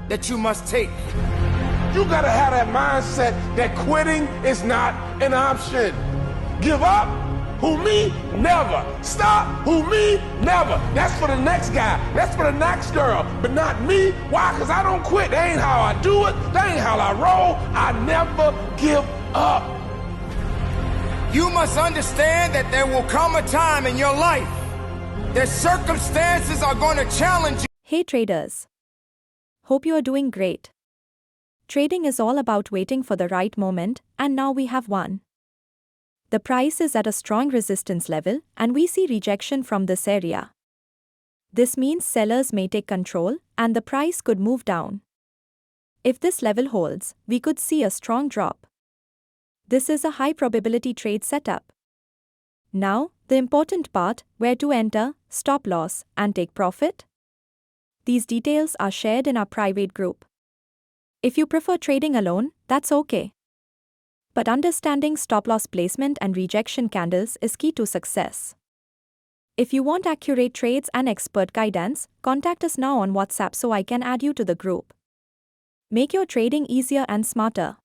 that you must take. You gotta have that mindset that quitting is not an option. Give up? Who, me? Never. Stop? Who, me? Never. That's for the next guy. That's for the next girl. But not me. Why? Because I don't quit. That ain't how I do it. That ain't how I roll. I never give up. You must understand that there will come a time in your life that circumstances are going to challenge you. Hey traders. Hope you are doing great. Trading is all about waiting for the right moment, and now we have one. The price is at a strong resistance level, and we see rejection from this area. This means sellers may take control, and the price could move down. If this level holds, we could see a strong drop. This is a high probability trade setup. Now, the important part, where to enter, stop loss, and take profit. These details are shared in our private group. If you prefer trading alone, that's okay. But understanding stop-loss placement and rejection candles is key to success. If you want accurate trades and expert guidance, contact us now on WhatsApp so I can add you to the group. Make your trading easier and smarter.